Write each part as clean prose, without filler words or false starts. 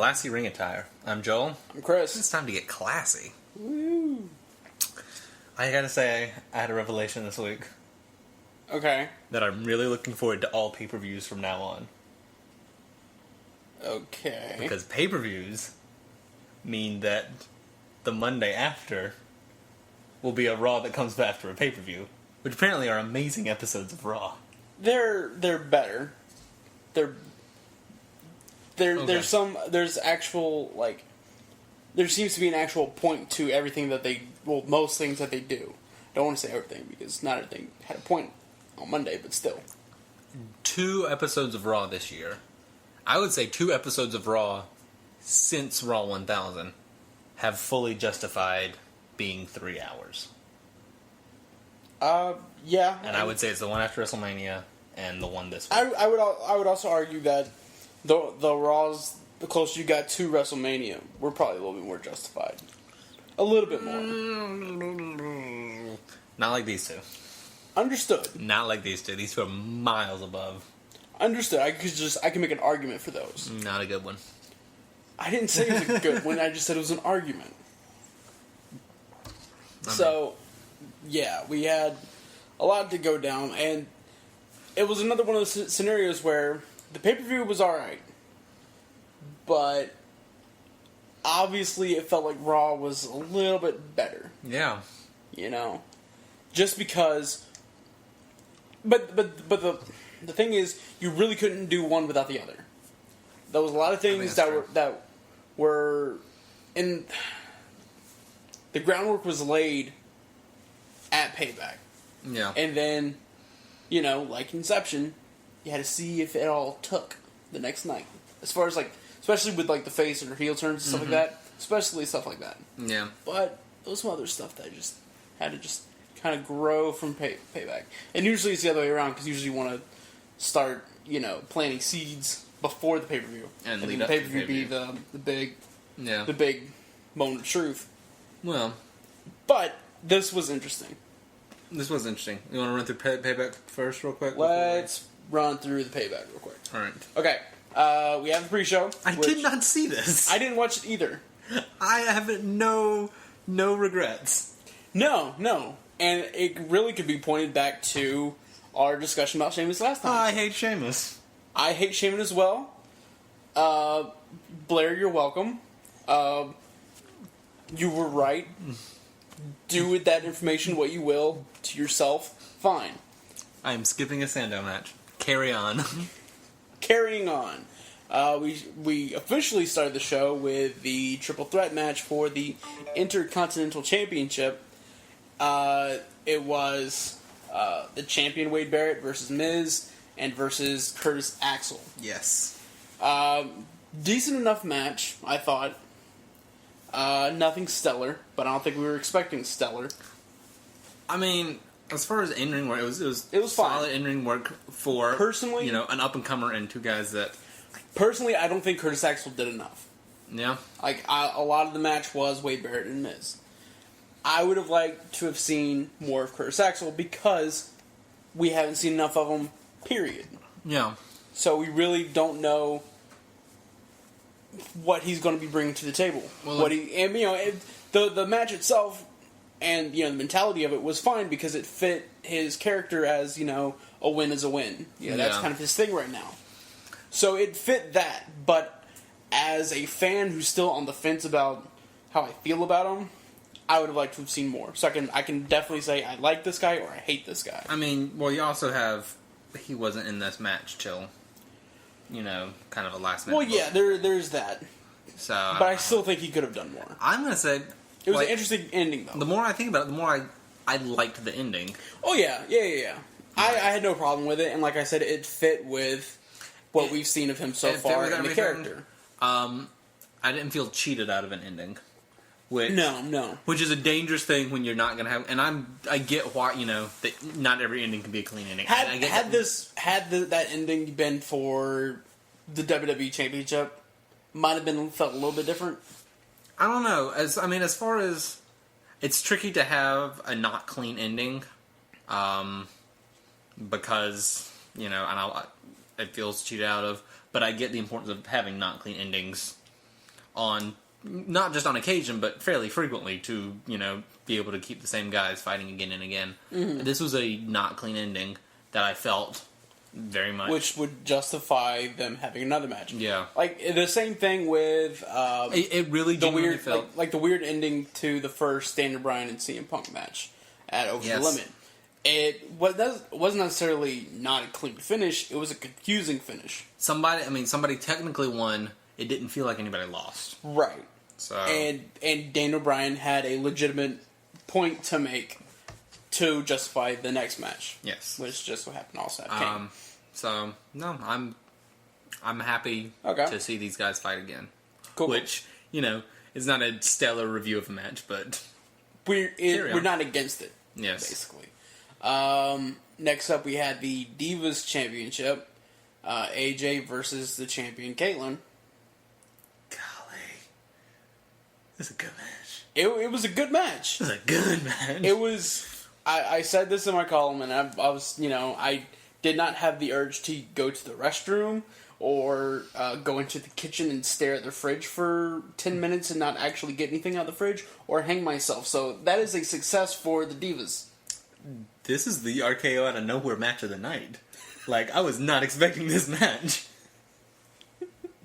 Classy Ring Attire. I'm Joel. I'm Chris. It's time to get classy. Woo. I gotta say, I had a revelation this week. Okay. That I'm really looking forward to all pay-per-views from now on. Okay. Because pay-per-views mean that the Monday after will be a Raw that comes after a pay-per-view, which apparently are amazing episodes of Raw. They're better. There's actual, like, there seems to be an actual point to everything that most things that they do. I don't want to say everything, because not everything had a point on Monday, but still. 2 episodes of Raw this year. I would say 2 episodes of Raw since Raw 1000 have fully justified being 3 hours. Yeah. And I would say it's the one after WrestleMania and the one this week. I would also argue that the Raws, the closer you got to WrestleMania, were probably a little bit more justified. A little bit more. Not like these two. Understood. Not like these two. These two are miles above. Understood. I can make an argument for those. Not a good one. I didn't say it was a good one. I just said it was an argument. So, yeah, we had a lot to go down, and it was another one of those scenarios where the pay-per-view was alright, but obviously it felt like Raw was a little bit better. Yeah. You know? Just because... But the thing is, you really couldn't do one without the other. There was a lot of things that were in... The groundwork was laid at Payback. Yeah. And then, you know, like Inception, you had to see if it all took the next night. As far as, like, especially with, like, the face or heel turns and stuff like that. Especially stuff like that. Yeah. But there was some other stuff that just had to just kind of grow from Payback. And usually it's the other way around, because usually you want to start, you know, planting seeds before the pay-per-view. And then lead the up to pay-per-view be the big moment of truth. Well. But this was interesting. You want to run through Payback first real quick? Let's run through the Payback real quick. Alright. Okay. We have the pre-show. I did not see this. I didn't watch it either. I have no regrets. No. And it really could be pointed back to our discussion about Sheamus last time. I hate Sheamus. I hate Sheamus as well. Blair, you're welcome. You were right. Do with that information what you will to yourself. Fine. I am skipping a Sandow match. Carry on. Carrying on. We officially started the show with the triple threat match for the Intercontinental Championship. It was the champion Wade Barrett versus Miz and versus Curtis Axel. Yes. Decent enough match, I thought. Nothing stellar, but I don't think we were expecting stellar. I mean, as far as in-ring work, it was solid fine. in-ring work for, personally, you know, an up-and-comer and 2 guys that... Personally, I don't think Curtis Axel did enough. Yeah? Like, a lot of the match was Wade Barrett and Miz. I would have liked to have seen more of Curtis Axel because we haven't seen enough of him, period. Yeah. So we really don't know what he's going to be bringing to the table. Well, the match itself and, you know, the mentality of it was fine because it fit his character as, you know, a win is a win. You know, that's kind of his thing right now. So it fit that, but as a fan who's still on the fence about how I feel about him, I would have liked to have seen more. So I can definitely say I like this guy or I hate this guy. I mean, well, you also have... He wasn't in this match till, you know, kind of a last minute. Well, yeah, there's that. So, but I still think he could have done more. I'm going to say... It was an interesting ending, though. The more I think about it, the more I liked the ending. Oh, yeah. I had no problem with it, and like I said, it fit with what we've seen of him so far in the character. I didn't feel cheated out of an ending. No. Which is a dangerous thing when you're not going to have... And I get why, you know, that not every ending can be a clean ending. Had that ending been for the WWE Championship, might have felt a little bit different. I don't know. As far as... It's tricky to have a not clean ending. Because, it feels cheated out of. But I get the importance of having not clean endings on, not just on occasion, but fairly frequently to, be able to keep the same guys fighting again and again. Mm-hmm. This was a not clean ending that I felt very much. Which would justify them having another match. Yeah. Like, the same thing with... it really genuinely felt... Like the weird ending to the first Daniel Bryan and CM Punk match at Over the Limit. It wasn't necessarily not a clean finish, it was a confusing finish. Somebody technically won, it didn't feel like anybody lost. Right. So... And Daniel Bryan had a legitimate point to make to justify the next match. Yes. Which just what happened also at Kane. So, no, I'm happy to see these guys fight again. Cool. Which, is not a stellar review of a match, but... We're not against it. Yes. Basically. Next up, we had the Divas Championship. AJ versus the champion, Caitlyn. Golly. This is a good match. It was a good match. It was a good match. It was... I said this in my column, and I was, I did not have the urge to go to the restroom or go into the kitchen and stare at the fridge for 10 minutes and not actually get anything out of the fridge or hang myself. So that is a success for the Divas. This is the RKO out of nowhere match of the night. Like, I was not expecting this match.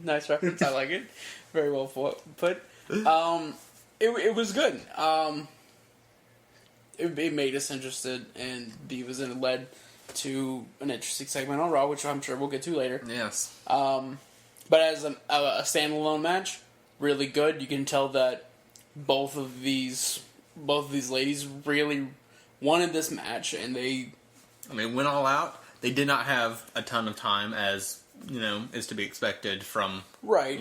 Nice reference. I like it. Very well put. It was good. It made us interested in Divas, and it led to an interesting segment on Raw, which I'm sure we'll get to later. Yes. But as a standalone match, really good. You can tell that both of these ladies really wanted this match, and they went all out. They did not have a ton of time, as is to be expected from right.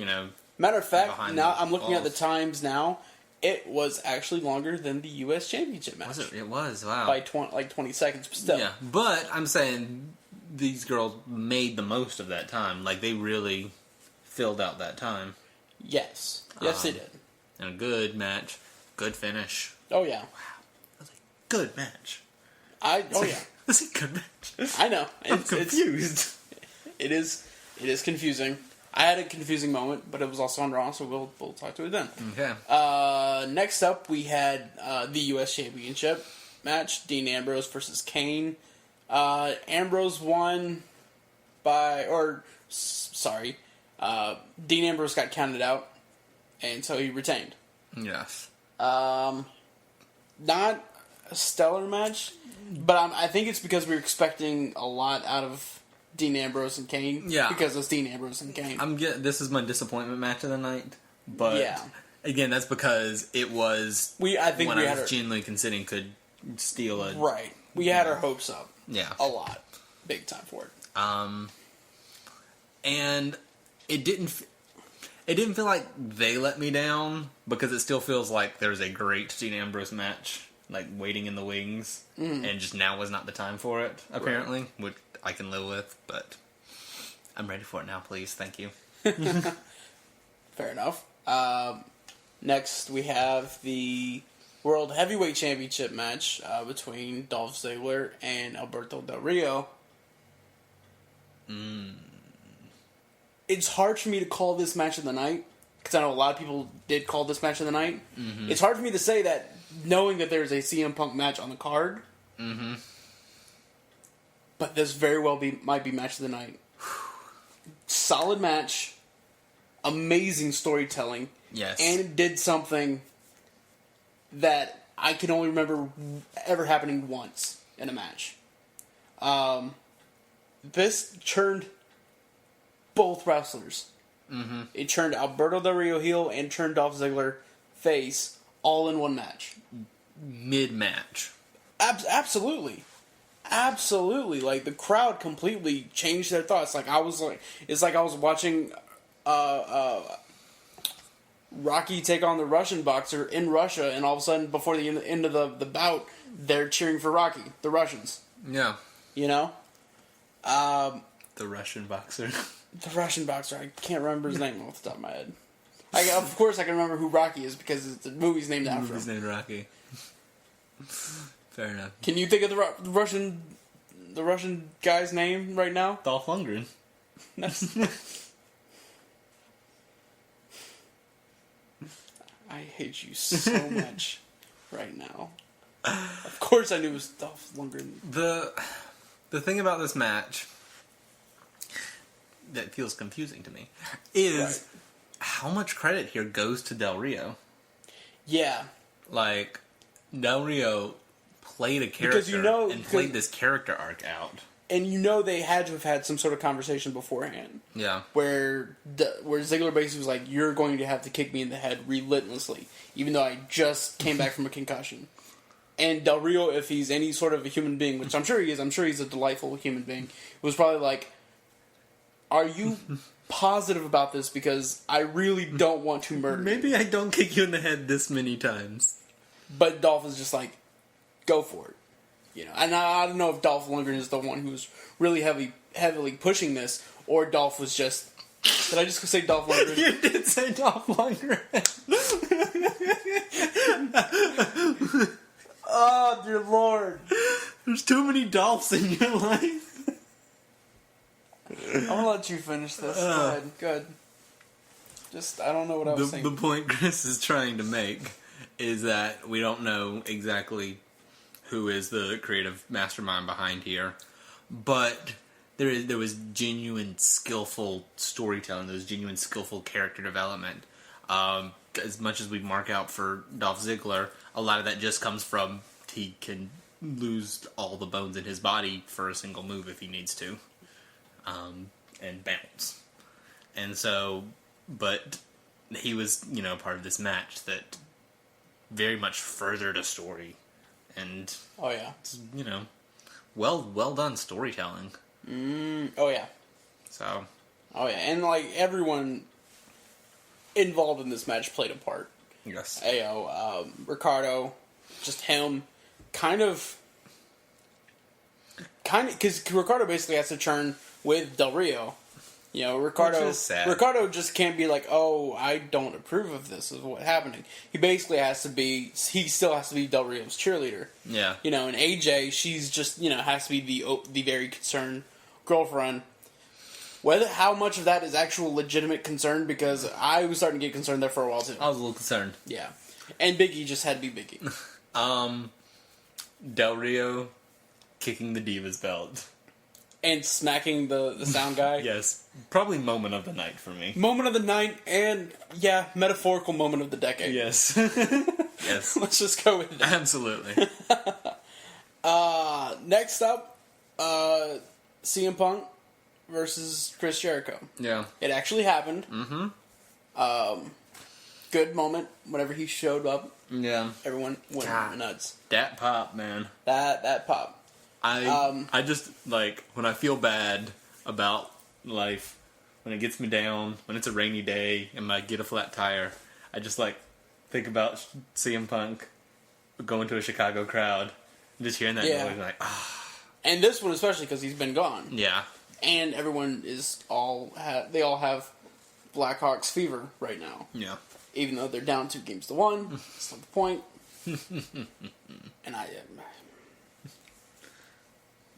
Matter of fact, now I'm looking at the times now. It was actually longer than the U.S. Championship match. Was it? It was, wow. By 20 seconds, but still. Yeah, but I'm saying these girls made the most of that time. Like, they really filled out that time. Yes. Yes, they did. And a good match. Good finish. Oh, yeah. Wow. That was a good match. Yeah. That's a good match. I know. I'm confused. It is confusing. I had a confusing moment, but it was also on Raw, so we'll talk to it then. Okay. Next up, we had the U.S. Championship match: Dean Ambrose versus Kane. Ambrose won Dean Ambrose got counted out, and so he retained. Yes. Not a stellar match, but I think it's because we were expecting a lot out of Dean Ambrose and Kane. Yeah. Because it's Dean Ambrose and Kane. This is my disappointment match of the night. But again, that's because it was I was genuinely considering could steal a... Right. We had our hopes up. Yeah. A lot. Big time for it. And it didn't feel like they let me down, because it still feels like there's a great Dean Ambrose match, like, waiting in the wings, and just now was not the time for it, apparently, which I can live with, but I'm ready for it now, please. Thank you. Fair enough. Next, we have the World Heavyweight Championship match between Dolph Ziggler and Alberto Del Rio. It's hard for me to call this match of the night, because I know a lot of people did call this match of the night. Mm-hmm. It's hard for me to say that, knowing that there's a CM Punk match on the card. Mm-hmm. But this very well might be match of the night. Solid match. Amazing storytelling. Yes. And it did something that I can only remember ever happening once in a match. This turned both wrestlers. Mm-hmm. It turned Alberto Del Rio heel and turned Dolph Ziggler face all in one match. Mid-match. Absolutely. Absolutely. Like, the crowd completely changed their thoughts. It's like I was watching Rocky take on the Russian boxer in Russia, and all of a sudden, before the end of the bout, they're cheering for Rocky, the Russians. Yeah. The Russian boxer. The Russian boxer. I can't remember his name off the top of my head. Of course I can remember who Rocky is, because the movie's named after him. The movie's named Rocky. Fair enough. Can you think of the Russian guy's name right now? Dolph Lundgren. I hate you so much right now. Of course I knew it was Dolph Lundgren. The thing about this match that feels confusing to me is how much credit here goes to Del Rio. Yeah. Like, Del Rio played a character and played this character arc out. And they had to have had some sort of conversation beforehand. Yeah. Where Ziggler basically was like, you're going to have to kick me in the head relentlessly, even though I just came back from a concussion. And Del Rio, if he's any sort of a human being, which I'm sure he is, I'm sure he's a delightful human being, was probably like, are you positive about this? Because I really don't want to murder you. Maybe I don't kick you in the head this many times. But Dolph is just like, go for it. And I don't know if Dolph Lundgren is the one who's really heavily pushing this, or Dolph was just... Did I just say Dolph Lundgren? You did say Dolph Lundgren. Oh, dear Lord. There's too many Dolphs in your life. I'm going to let you finish this. Go ahead. Good. Just, I don't know what I was saying. The point Chris is trying to make is that we don't know exactly who is the creative mastermind behind here, but there was genuine skillful storytelling, there was genuine skillful character development. As much as we mark out for Dolph Ziggler, a lot of that just comes from he can lose all the bones in his body for a single move if he needs to, and bounce. And so, but he was, part of this match that very much furthered a story. And oh yeah, well done storytelling. Oh yeah. So. Oh yeah, and like everyone involved in this match played a part. Yes. Ricardo, just him, kind of, because Ricardo basically has to turn with Del Rio. Ricardo just can't be like, oh, I don't approve of this, is what's happening. He basically he still has to be Del Rio's cheerleader. Yeah. And AJ, she's just, has to be the very concerned girlfriend. How much of that is actual legitimate concern, because I was starting to get concerned there for a while too. I was a little concerned. Yeah. And Biggie just had to be Biggie. Del Rio kicking the Diva's belt. And smacking the sound guy. Yes. Probably moment of the night for me. Moment of the night, and, metaphorical moment of the decade. Yes. Yes. Let's just go with that. Absolutely. Next up, CM Punk versus Chris Jericho. Yeah. It actually happened. Mm-hmm. Good moment whenever he showed up. Yeah. Everyone went nuts. That pop, man. That pop. I just, when I feel bad about life, when it gets me down, when it's a rainy day and I get a flat tire, I just, think about CM Punk going to a Chicago crowd and just hearing that noise, like, ah. And this one especially, because he's been gone. Yeah. And everyone they all have Blackhawks fever right now. Yeah. Even though they're down 2-1, that's not the point. And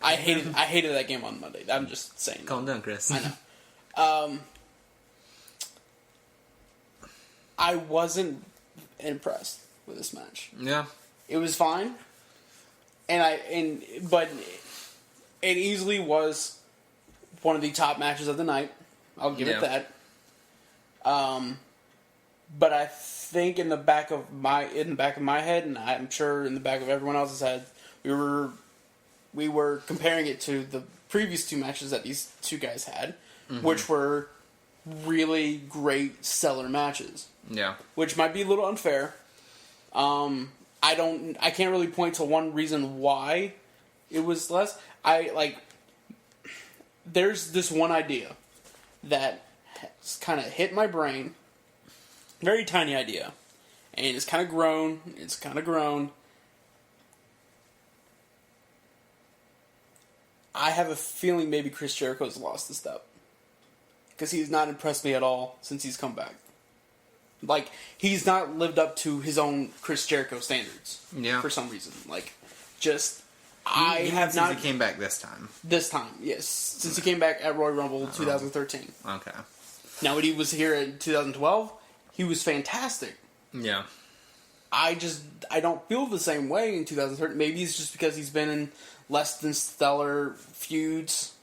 I hated that game on Monday. I'm just saying. Calm down, Chris. I know. I wasn't impressed with this match. Yeah. It was fine. But it easily was one of the top matches of the night. I'll give it that. But I think in the back of my head, and I'm sure in the back of everyone else's head, we were comparing it to the previous two matches that these two guys had, which were really great stellar matches. Yeah. Which might be a little unfair. I can't really point to one reason why it was less. There's this one idea that has kind of hit my brain. Very tiny idea. And it's kind of grown. I have a feeling maybe Chris Jericho's lost the step. Because he's not impressed me at all since he's come back. He's not lived up to his own Chris Jericho standards. Yeah. For some reason. Since he came back this time. This time, yes. Since he came back at Royal Rumble 2013. Okay. Now, when he was here in 2012, he was fantastic. Yeah. I don't feel the same way in 2013. Maybe it's just because he's been in less than stellar feuds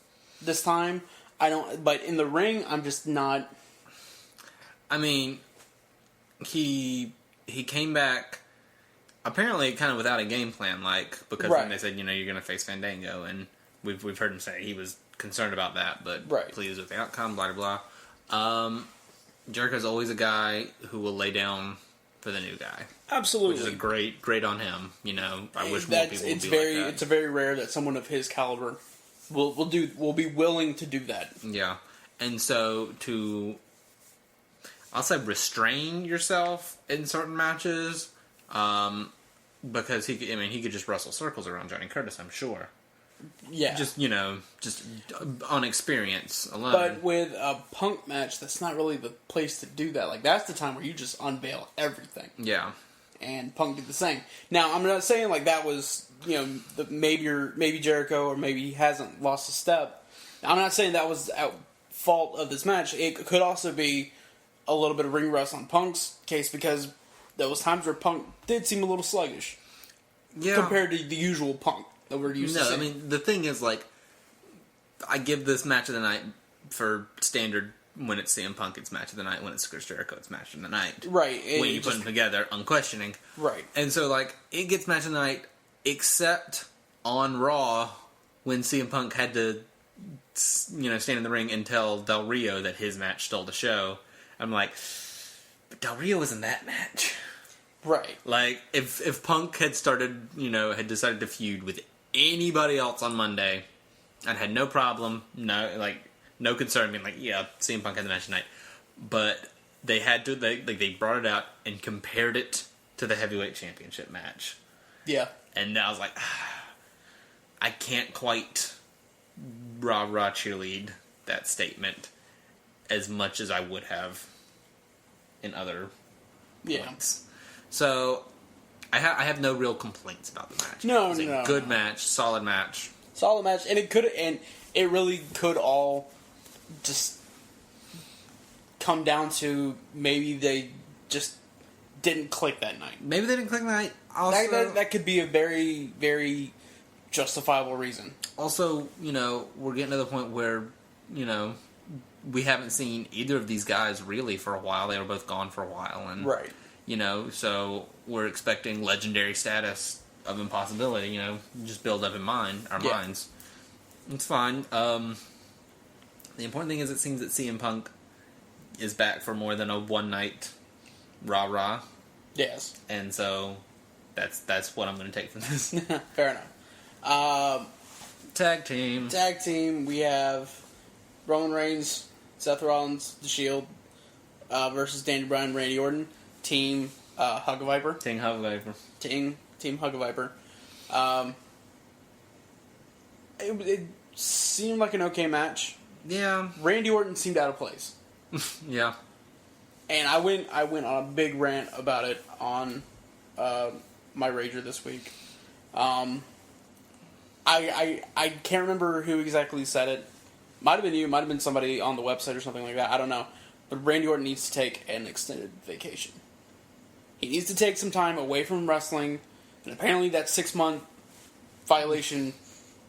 this time. But in the ring, I'm just not. I mean, he came back apparently kind of without a game plan, because when they said, you're going to face Fandango, and we've heard him say he was concerned about that, but pleased with the outcome, blah, blah, blah. Jericho's always a guy who will lay down for the new guy. Absolutely. Which is great on him. I wish more people would be like that. It's very rare that someone of his caliber will be willing to do that. Yeah. And so I'll say restrain yourself in certain matches, because he could just wrestle circles around Johnny Curtis, I'm sure. Yeah. Just on experience alone. But with a Punk match, that's not really the place to do that. That's the time where you just unveil everything. Yeah. And Punk did the same. Now, I'm not saying that was, maybe Jericho or maybe he hasn't lost a step. I'm not saying that was at fault of this match. It could also be a little bit of ring rust on Punk's case, because there was times where Punk did seem a little sluggish. Yeah. Compared to the usual Punk that we're used to seeing. I mean, the thing is, I give this match of the night for standard. When it's CM Punk, it's match of the night. When it's Chris Jericho, it's match of the night. Right. When you put them together, unquestioning. Right. And so, it gets match of the night, except on Raw, when CM Punk had to, stand in the ring and tell Del Rio that his match stole the show. I'm like, but Del Rio was in that match. Right. If Punk had started, had decided to feud with anybody else on Monday, I'd had no problem, no concern being CM Punk had the match tonight. But they had to, they brought it out and compared it to the heavyweight championship match. Yeah. And I was like, I can't quite rah-rah cheerlead that statement as much as I would have in other points. So, I have no real complaints about the match. No, it was a good match, solid match. Solid match, and it really could all just come down to maybe they just didn't click that night. Maybe they didn't click that night. Also, that could be a very, very justifiable reason. Also, we're getting to the point where, we haven't seen either of these guys really for a while. They were both gone for a while. And, right. So we're expecting legendary status of impossibility, just build up in our minds. It's fine. The important thing is it seems that CM Punk is back for more than a one-night rah-rah. Yes. And so that's what I'm going to take from this. Fair enough. Tag team. We have Roman Reigns, Seth Rollins, The Shield, versus Daniel Bryan, Randy Orton. Team Hug Viper. Team Hug Viper. Team Hug Viper. It seemed like an okay match. Yeah. Randy Orton seemed out of place. Yeah. And I went on a big rant about it on my Rager this week. I can't remember who exactly said it. Might have been you, might have been somebody on the website or something like that. I don't know. But Randy Orton needs to take an extended vacation. He needs to take some time away from wrestling. And apparently that 6-month violation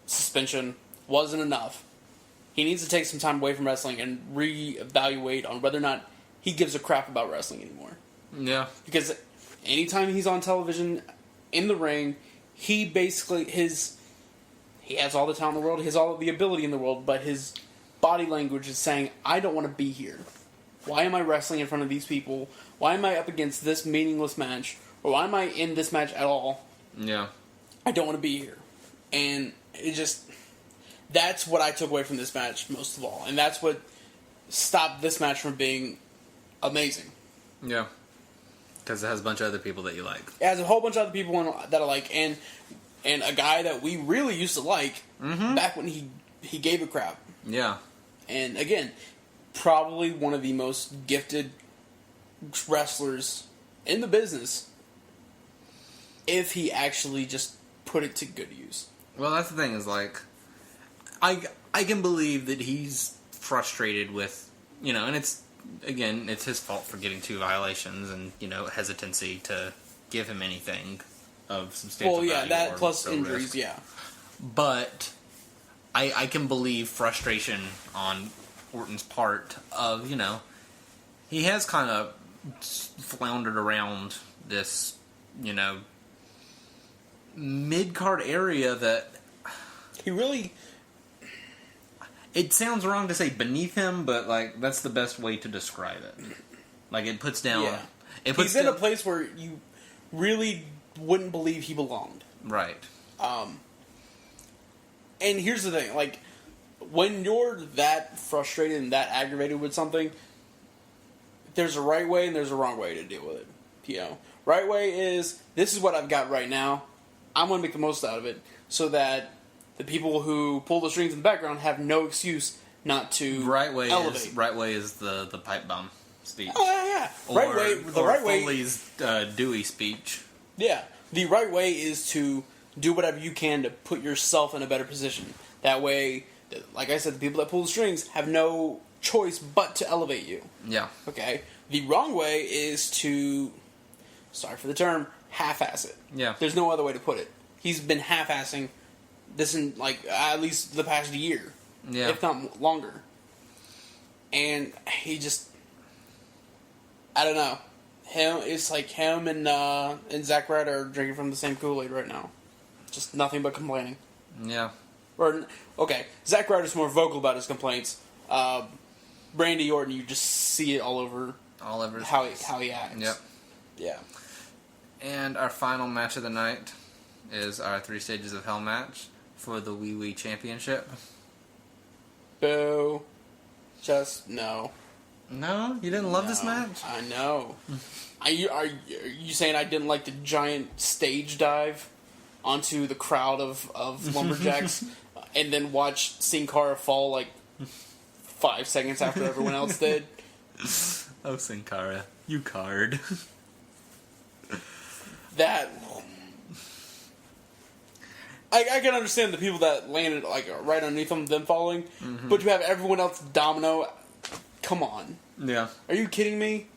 suspension wasn't enough. He needs to take some time away from wrestling and reevaluate on whether or not he gives a crap about wrestling anymore. Yeah. Because anytime he's on television, in the ring, he basically, he has all the talent in the world, he has all of the ability in the world, but his body language is saying, I don't want to be here. Why am I wrestling in front of these people? Why am I up against this meaningless match? Or why am I in this match at all? Yeah. I don't want to be here. And it just... That's what I took away from this match most of all. And that's what stopped this match from being amazing. Yeah. Because it has a bunch of other people that you like. It has a whole bunch of other people that I like. And a guy that we really used to like back when he gave a crap. Yeah. And again, probably one of the most gifted wrestlers in the business if he actually just put it to good use. Well, that's the thing is I can believe that he's frustrated with, and it's again, it's his fault for getting 2 violations and, hesitancy to give him anything of substantial value. Well, yeah, that or, plus or injuries, risk. yeah. But I can believe frustration on Orton's part of, he has kind of floundered around this, mid-card area that... He really... It sounds wrong to say beneath him, but, that's the best way to describe it. It puts down... Yeah. He's in a place where you really wouldn't believe he belonged. Right. And here's the thing, when you're that frustrated and that aggravated with something, there's a right way and there's a wrong way to deal with it. Right way is, this is what I've got right now. I'm going to make the most out of it so that the people who pull the strings in the background have no excuse not to elevate. Right way is the pipe bomb speech. Oh, yeah. Right way. Foley's Dewey speech. Yeah. The right way is to do whatever you can to put yourself in a better position. That way, like I said, the people that pull the strings have no choice but to elevate you. Yeah. Okay? The wrong way is to, sorry for the term, half-ass it. Yeah. There's no other way to put it. He's been half-assing this in, at least the past year. Yeah. If not longer. And he just, I don't know. It's like him and Zack Ryder are drinking from the same Kool-Aid right now. Just nothing but complaining. Yeah. Or, okay, Zack Ryder's more vocal about his complaints. Randy Orton, you just see it all over how he acts. Yep. Yeah. And our final match of the night is our 3 Stages of Hell match for the Wee Wee Championship. Boo. Just no. No? You didn't love this match? I know. Are you saying I didn't like the giant stage dive onto the crowd of lumberjacks and then watch Sin Cara fall 5 seconds after everyone else did? Oh, Sin Cara. You card. That... I can understand the people that landed right underneath them falling, but you have everyone else domino. Come on. Yeah. Are you kidding me?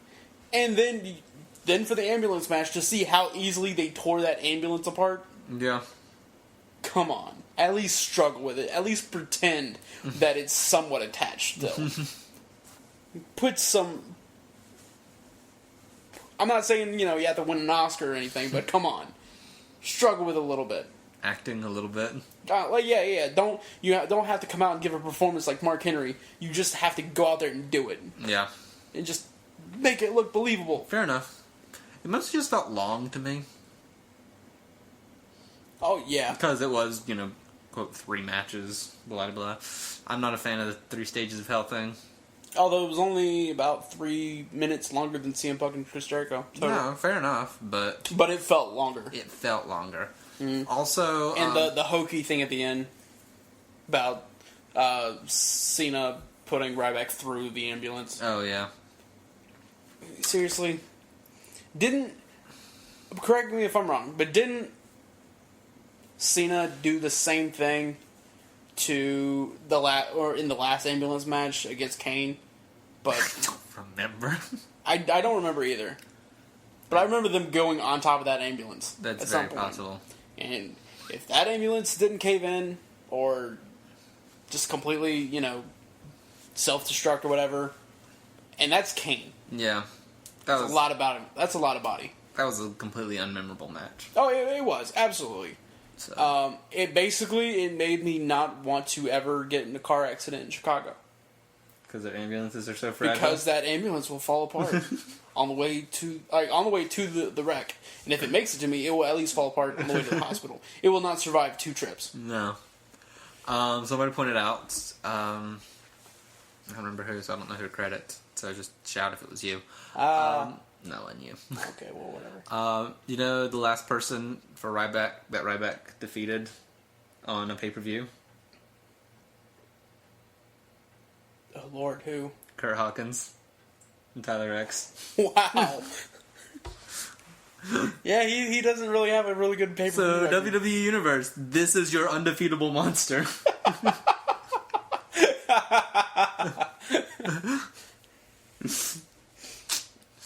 And then for the ambulance match, to see how easily they tore that ambulance apart. Yeah. Come on. At least struggle with it. At least pretend that it's somewhat attached still. Put some... I'm not saying, you have to win an Oscar or anything, but come on. Struggle with it a little bit. Acting a little bit. Yeah. You don't have to come out and give a performance like Mark Henry. You just have to go out there and do it. Yeah. And just make it look believable. Fair enough. It must have just felt long to me. Oh, yeah. Because it was, quote, 3 matches, blah, blah, blah. I'm not a fan of the 3 Stages of Hell thing. Although it was only about 3 minutes longer than CM Punk and Chris Jericho. So. No, fair enough, but... But it felt longer. It felt longer. Mm. Also... And the hokey thing at the end about Cena putting Ryback through the ambulance. Oh, yeah. Seriously? Correct me if I'm wrong, but didn't Cena do the same thing to in the last ambulance match against Kane? But I don't remember. I don't remember either. But I remember them going on top of that ambulance. That's very possible. And if that ambulance didn't cave in, or just completely, self-destruct or whatever, and that's Kane. Yeah. That's a lot about him. That's a lot of body. That was a completely unmemorable match. Oh, it was. Absolutely. So. It made me not want to ever get in a car accident in Chicago. Because their ambulances are so fragile? Because that ambulance will fall apart on the way to the wreck. And if it makes it to me, it will at least fall apart on the way to the hospital. It will not survive 2 trips. No. Somebody pointed out, I don't remember who, so I don't know who to credit. So just shout if it was you. No, and you. Okay, well, whatever. The last person for Ryback that Ryback defeated on a pay-per-view? Oh, Lord, who? Kurt Hawkins and Tyler X. Wow. Yeah, he doesn't really have a really good pay-per-view. So, WWE Universe, this is your undefeatable monster.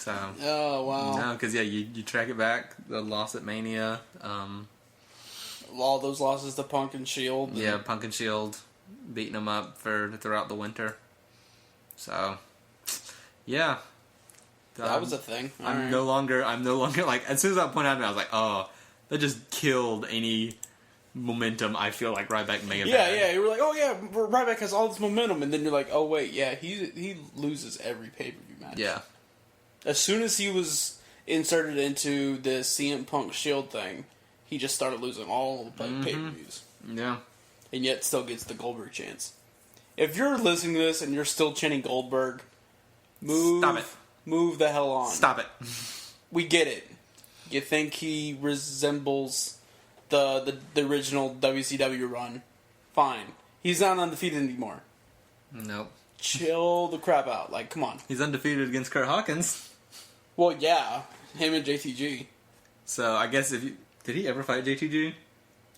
So. Oh, wow. No, because, you track it back. The loss at Mania. All those losses to Punk and Shield. Yeah, Punk and Shield beating them up throughout the winter. So, yeah. That was a thing. I'm no longer like, as soon as I pointed out to me, I was like, oh, that just killed any momentum I feel like Ryback may have had. Yeah, you were like, oh yeah, Ryback has all this momentum, and then you're like, oh wait, yeah, he loses every pay-per-view match. Yeah. As soon as he was inserted into the CM Punk Shield thing, he just started losing all the pay-per-views. Yeah. And yet still gets the Goldberg chance. If you're listening to this and you're still chanting Goldberg, Stop it. Move the hell on. Stop it. We get it. You think he resembles the original WCW run? Fine. He's not undefeated anymore. Nope. Chill the crap out. Like, come on. He's undefeated against Kurt Hawkins. Well, yeah. Him and JTG. So, I guess did he ever fight JTG?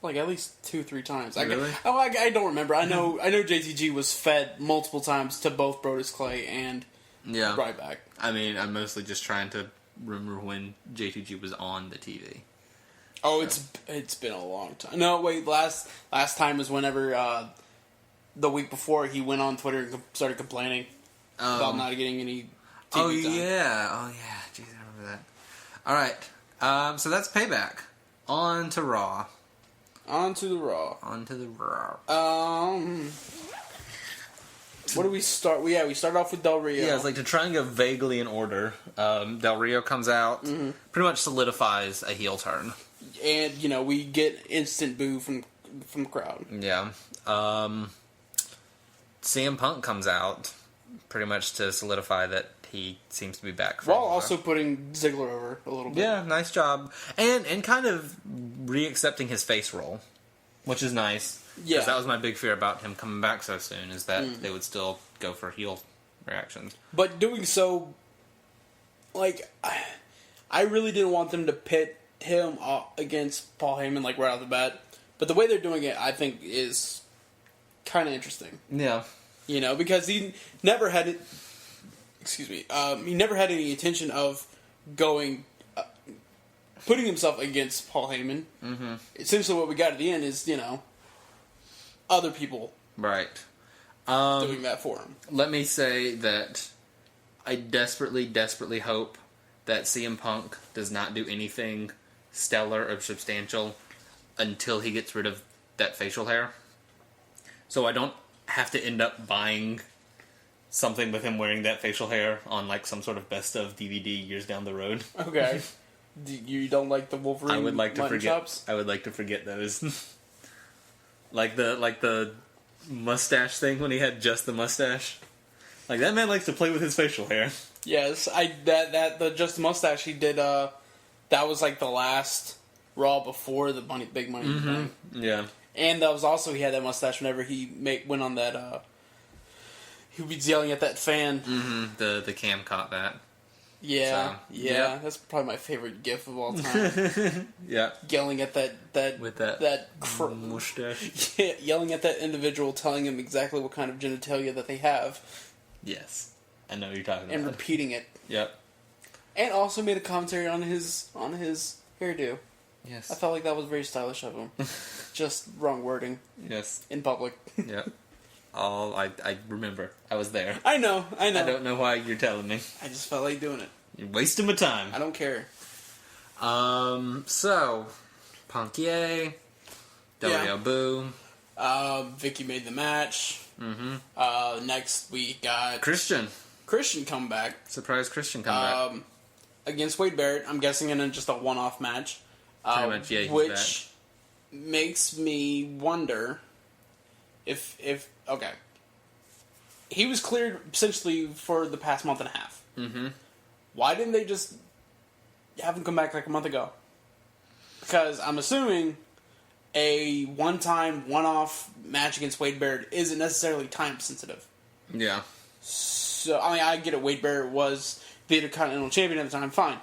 Like, at least 2-3 times. Really? I don't remember. I know JTG was fed multiple times to both Brodus Clay and Ryback. I mean, I'm mostly just trying to remember when JTG was on the TV. Oh, it's been a long time. No, wait, last time was whenever the week before he went on Twitter and started complaining about not getting any TV time. Oh yeah, jeez, I remember that. All right, so that's Payback. On to Raw. On to the Raw. What do we start? We start off with Del Rio. Yeah, it's like to try and go vaguely in order. Del Rio comes out, pretty much solidifies a heel turn. And, we get instant boo from the crowd. Yeah. CM Punk comes out, pretty much to solidify that he seems to be back. While also putting Ziggler over a little bit. Yeah, nice job. And kind of re-accepting his face role, which is nice. Yeah. Because that was my big fear about him coming back so soon, is that they would still go for heel reactions. But doing so, like, I really didn't want them to pit him against Paul Heyman, like, right off the bat. But the way they're doing it, I think, is kind of interesting. Yeah. Because he never had it... Excuse me. He never had any intention of putting himself against Paul Heyman. Mm-hmm. Essentially what we got at the end is, other people right doing that for him. Let me say that I desperately hope that CM Punk does not do anything stellar or substantial until he gets rid of that facial hair. So I don't have to end up buying something with him wearing that facial hair on like some sort of best of DVD years down the road. Okay. You don't like the Wolverine I would like to forget chops? I would like to forget those. Like the mustache thing when he had just the mustache. Like that man likes to play with his facial hair. Yes, the just the mustache he did. That was like the last Raw before the big money thing. Yeah, and that was also he had that mustache whenever he went on that. He was yelling at that fan. Mm-hmm. The cam caught that. Yeah, so, yeah, that's probably my favorite GIF of all time. Yeah, yelling at that with that mustache. Yeah, yelling at that individual, telling him exactly what kind of genitalia that they have. Yes, I know what you're talking about. And repeating it. Yep. And also made a commentary on his hairdo. Yes, I felt like that was very stylish of him. Just wrong wording. Yes, in public. Yep. I remember. I was there. I know. I don't know why you're telling me. I just felt like doing it. You're wasting my time. I don't care. So, Punk yay. Del Rio boo. Vicky made the match. Mm-hmm. Next we got... Christian come back. Surprise Christian come back. Against Wade Barrett. I'm guessing in just a one-off match. Pretty much, yeah, which back. Makes me wonder... If okay, he was cleared essentially for the past month and a half. Mm-hmm. Why didn't they just have him come back like a month ago? Because I'm assuming a one-time, one-off match against Wade Barrett isn't necessarily time sensitive. Yeah. So I get it. Wade Barrett was the Intercontinental Champion at the time. Fine.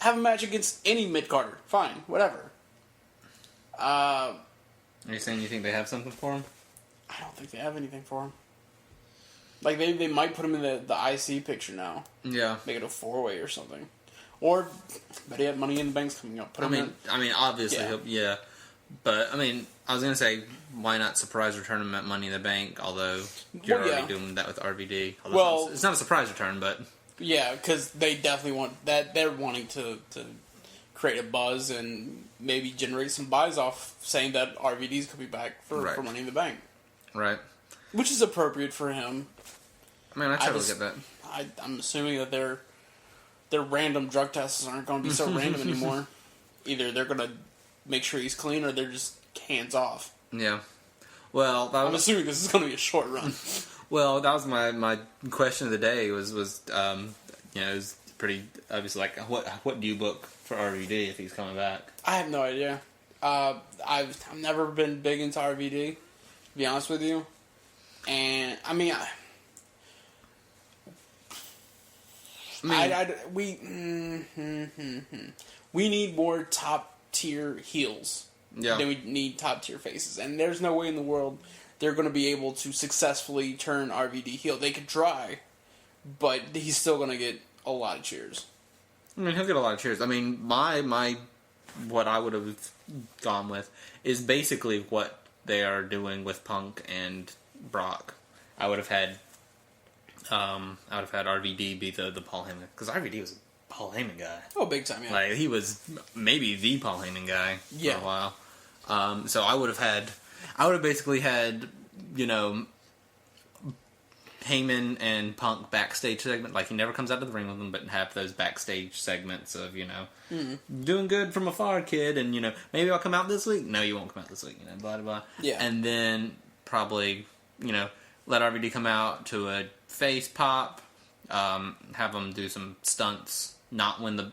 Have a match against any mid-carder. Fine. Whatever. Are you saying you think they have something for him? I don't think they have anything for him. Like, they might put him in the IC picture now. Yeah. Make it a 4-way or something. Or, but he had Money in the Bank's coming up. I mean, obviously, yeah. But, I mean, I was going to say, why not surprise return him at Money in the Bank, although you're already doing that with RVD. Although it's not a surprise return, but... Yeah, because they definitely want that. They're wanting to create a buzz and maybe generate some buys off saying that RVD's could be back for Money in the Bank. Right. Which is appropriate for him. I mean, I totally get that. I'm assuming that their random drug tests aren't going to be so random anymore. Either they're going to make sure he's clean or they're just hands off. Yeah. Well, I'm assuming this is going to be a short run. Well, that was my question of the day was it was pretty obvious. Like, what do you book for RVD if he's coming back? I have no idea. I've never been big into RVD, to be honest with you. And I mean, we need more top tier heels than we need top tier faces, and there's no way in the world they're going to be able to successfully turn RVD heel. They could try, but he's still going to get a lot of cheers. I mean, he'll get a lot of cheers. I mean, my what I would have gone with is basically what they are doing with Punk and Brock. I would have had RVD be the Paul Heyman, because RVD was a Paul Heyman guy. Oh, big time, yeah. Like, he was maybe the Paul Heyman guy for a while. So I would have basically had, Heyman and Punk backstage segment. Like, he never comes out of the ring with them, but have those backstage segments of, doing good from afar, kid, and, maybe I'll come out this week. No, you won't come out this week, blah, blah, blah. Yeah. And then probably, let RVD come out to a face pop, have him do some stunts, not win the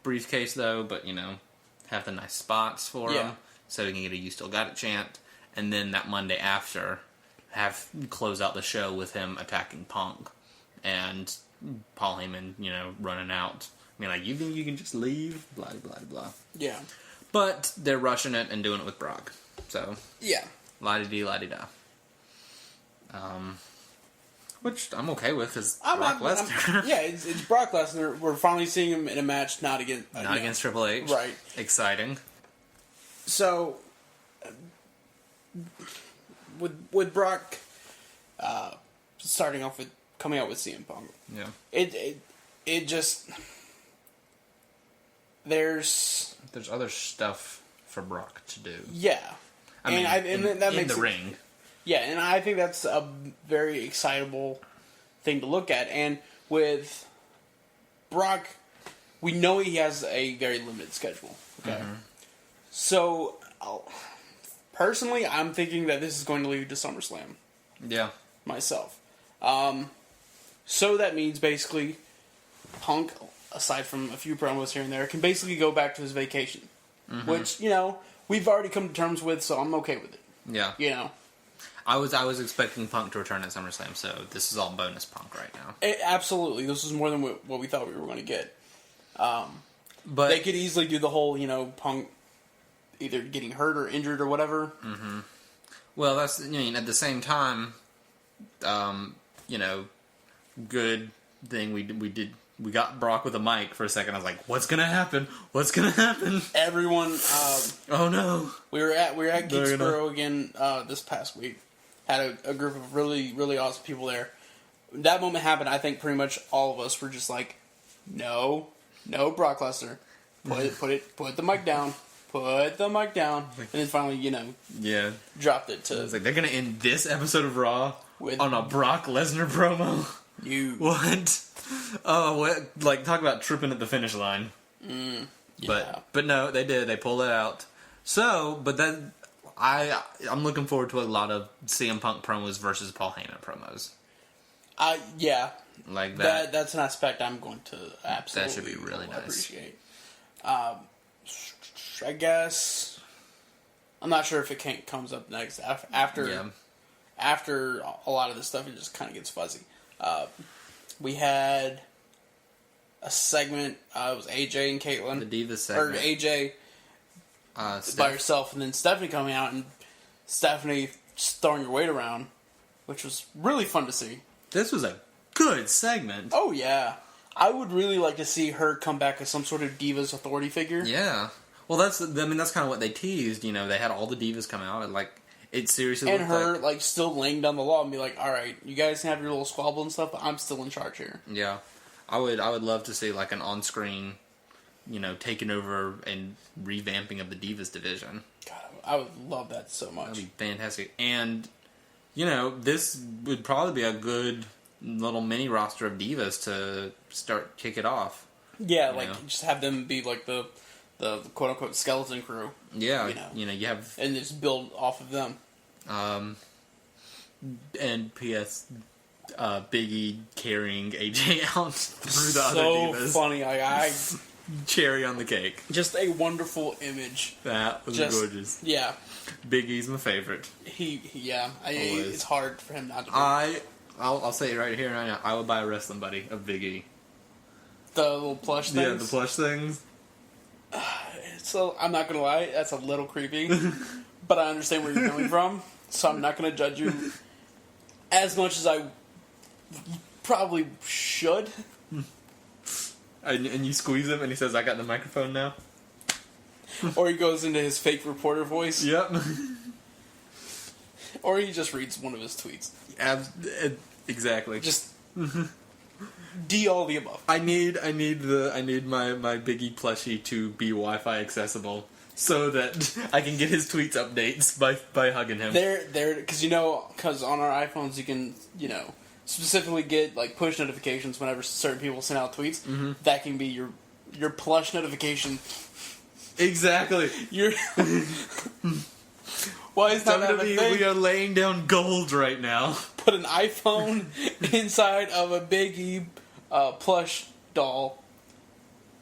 briefcase, though, but, have the nice spots for him, so he can get a "You Still Got It" chant. And then that Monday after, close out the show with him attacking Punk and Paul Heyman, running out. I mean, like, you think you can just leave? Blah, blah, blah. Yeah. But they're rushing it and doing it with Brock. So, yeah. La-di-dee, la-di-da. Which I'm okay with, because Brock Lesnar. Yeah, it's Brock Lesnar. We're finally seeing him in a match, not against Triple H. Right. Exciting. So, with Brock starting off with coming out with CM Punk, it just there's other stuff for Brock to do. Yeah, that makes the ring. Yeah, and I think that's a very excitable thing to look at. And with Brock, we know he has a very limited schedule. Okay, so personally, I'm thinking that this is going to lead to SummerSlam. Yeah, myself. So that means basically Punk, aside from a few promos here and there, can basically go back to his vacation, which we've already come to terms with, so I'm okay with it. Yeah, I was expecting Punk to return at SummerSlam, so this is all bonus Punk right now. Absolutely, this is more than what we thought we were going to get. But they could easily do the whole, Punk either getting hurt or injured or whatever. Mm-hmm. Well, that's at the same time, good thing we got Brock with a mic for a second. I was like, what's gonna happen? What's gonna happen? Everyone. Oh no. We were at Geeksboro again this past week. Had a group of really, really awesome people there. When that moment happened, I think pretty much all of us were just like, no, Brock Lesnar. Put the mic down. Put the mic down. And then finally, dropped it to... It's like, they're going to end this episode of Raw on a Brock Lesnar promo? What? Oh, what? Like, talk about tripping at the finish line. Yeah. But no, they did. They pulled it out. So, but then I'm looking forward to a lot of CM Punk promos versus Paul Heyman promos. Yeah. Like that. That's an aspect I'm going to absolutely... That should be really nice. Appreciate. I guess I'm not sure if it comes up next after a lot of this stuff. It just kind of gets fuzzy. We had a segment. It was AJ and Caitlyn, the Diva segment, or AJ by herself, and then Stephanie coming out and Stephanie just throwing her weight around, which was really fun to see. This was a good segment. Oh, yeah. I would really like to see her come back as some sort of Diva's authority figure. Yeah. Well, that's kind of what they teased. You know, they had all the Divas come out and, like, it seriously and her, like, still laying down the law and be like, all right, you guys have your little squabble and stuff, but I'm still in charge here. Yeah. I would love to see, like, an on-screen, you know, taking over and revamping of the Divas division. God, I would love that so much. That'd be fantastic. And, you know, this would probably be a good little mini roster of Divas to kick it off. Yeah, like, just have them be, like, the quote-unquote skeleton crew. Yeah, you know, you have... And just build off of them. And P.S., Big E carrying AJ out through the other Divas. So funny. I Cherry on the cake. Just a wonderful image. That was gorgeous. Yeah. Big E's my favorite. It's hard for him not to be. I'll say it right here and right now. I would buy a wrestling buddy of Big E. The little plush things? Yeah, the plush things. So, I'm not gonna lie, that's a little creepy. But I understand where you're coming from, so I'm not gonna judge you as much as I probably should. And you squeeze him and he says, I got the microphone now? Or he goes into his fake reporter voice. Yep. Or he just reads one of his tweets. Exactly. Just... D all the above. I need my Big E plushie to be Wi-Fi accessible so that I can get his tweets updates by hugging him. Because on our iPhones you can, specifically get like push notifications whenever certain people send out tweets. Mm-hmm. That can be your plush notification. Exactly. Why is that a thing? We are laying down gold right now. Put an iPhone inside of a Big E plush doll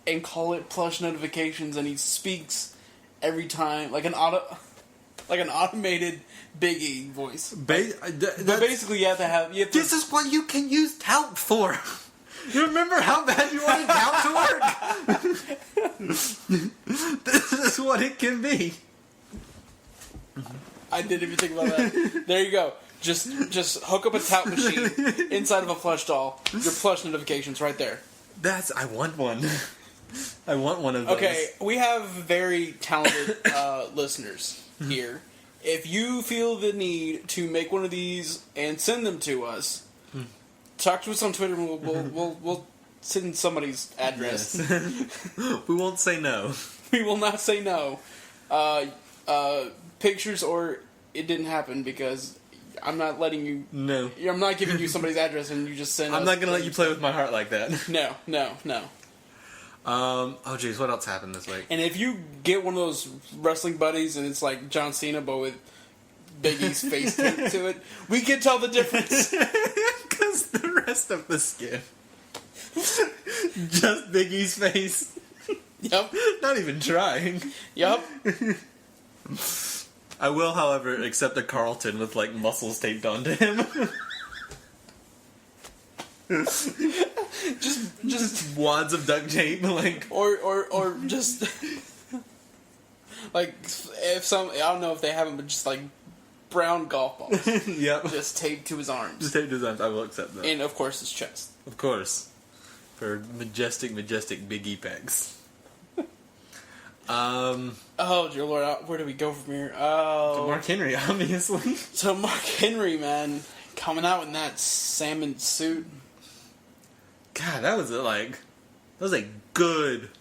and call it plush notifications, and he speaks every time like an automated Big E voice. But basically, you have to. This is what you can use Tout for. You remember how bad you wanted Tout to work? This is what it can be. I didn't even think about that. There you go. Just hook up a Tout machine inside of a plush doll. Your plush notifications right there. I want one. I want one of those. Okay, we have very talented listeners here. If you feel the need to make one of these and send them to us, talk to us on Twitter and we'll send somebody's address. Yes. We won't say no. We will not say no. Pictures or it didn't happen because I'm not letting you... No. I'm not giving you somebody's address and you just send I'm not going to let you play with my heart like that. No. Oh jeez, what else happened this week? And if you get one of those wrestling buddies and it's like John Cena but with Big E's face taped to it, we can tell the difference. Because the rest of the skin. Just Big E's face. Yep. Not even trying. Yep. I will, however, accept a Carlton with, like, muscles taped onto him. just wads of duct tape, like... Or just... like, I don't know if they have them, but just, like, brown golf balls. Yep. Just taped to his arms. Just taped to his arms, I will accept that. And, of course, his chest. Of course. For majestic Big E pecs. Oh, dear Lord, where do we go from here? Oh. To Mark Henry, obviously. So Mark Henry, man, coming out in that salmon suit. God, that was a good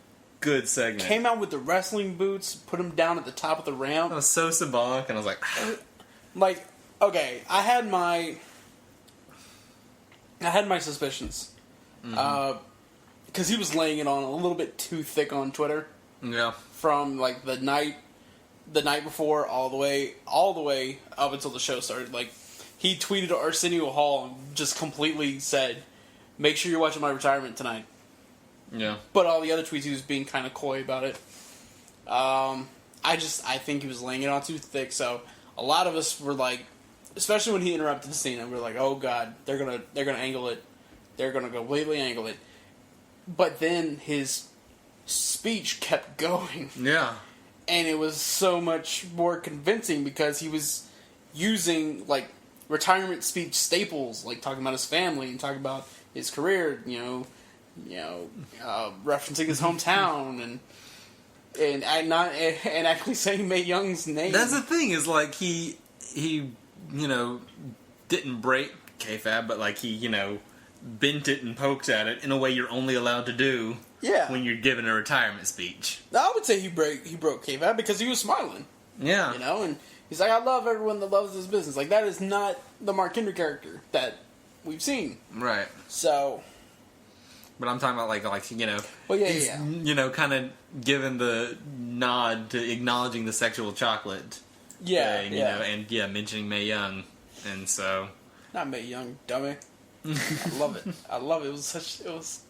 segment. Came out with the wrestling boots, put him down at the top of the ramp. That was so symbolic, and I was like... okay, I had my suspicions. Mm-hmm. Because he was laying it on a little bit too thick on Twitter. Yeah. From like the night before all the way up until the show started. Like, he tweeted Arsenio Hall and just completely said, "Make sure you're watching my retirement tonight." Yeah. But all the other tweets, he was being kind of coy about it. I think he was laying it on too thick. So a lot of us were like, especially when he interrupted Cena, we were like, "Oh God, they're gonna angle it. They're gonna completely angle it." But then his speech kept going. Yeah. And it was so much more convincing because he was using, like, retirement speech staples, like talking about his family and talking about his career, referencing his hometown and actually saying Mae Young's name. That's the thing, is like he didn't break kayfabe, but like he bent it and poked at it in a way you're only allowed to do when you're giving a retirement speech. I would say he broke kayfabe because he was smiling. Yeah. And he's like, I love everyone that loves this business. Like, that is not the Mark Henry character that we've seen. Right. So... But I'm talking about like well, he's kind of giving the nod to acknowledging the sexual chocolate thing, and mentioning Mae Young, and so not Mae Young, dummy. I love it. It was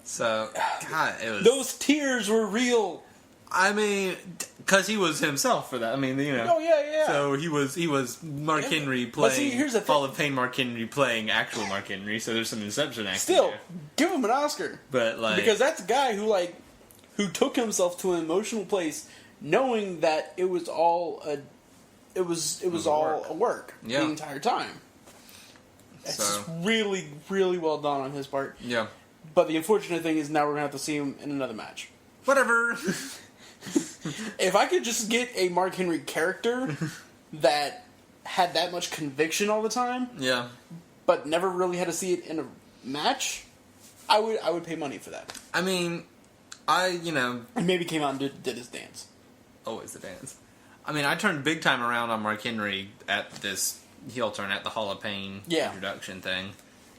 so God, it was, those tears were real. I mean, because he was himself for that. I mean, Oh yeah. So he was Mark Henry playing. Here's the Hall of Fame Mark Henry playing actual Mark Henry. So there's some Inception acting. Still, there. give him an Oscar. But because that's a guy who took himself to an emotional place, knowing that it was all a work the entire time. It's really, really well done on his part. Yeah. But the unfortunate thing is now we're gonna have to see him in another match. Whatever. If I could just get a Mark Henry character that had that much conviction all the time, but never really had to see it in a match, I would pay money for that. I mean, and maybe came out and did his dance. Always the dance. I mean, I turned big time around on Mark Henry at this heel turn at the Hall of Pain introduction thing,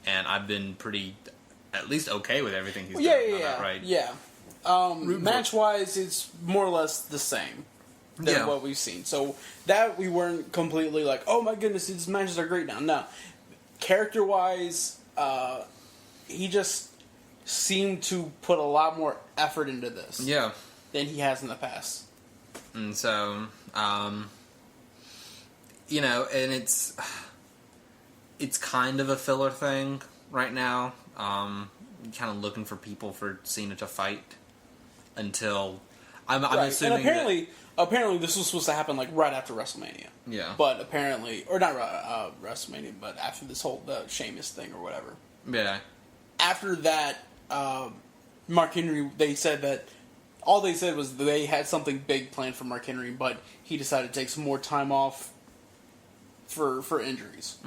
and I've been pretty, at least okay with everything he's done. Right? Yeah. Match-wise, it's more or less the same than what we've seen. So that we weren't completely like, oh my goodness, these matches are great now. No. Character-wise, he just seemed to put a lot more effort into this than he has in the past. And so, and it's kind of a filler thing right now. Kind of looking for people for Cena to fight. Until I'm assuming, and apparently this was supposed to happen like right after WrestleMania. Yeah, but apparently, or not WrestleMania, but after this whole Sheamus thing or whatever. Yeah. After that, Mark Henry, they said that all they said was they had something big planned for Mark Henry, but he decided to take some more time off for injuries,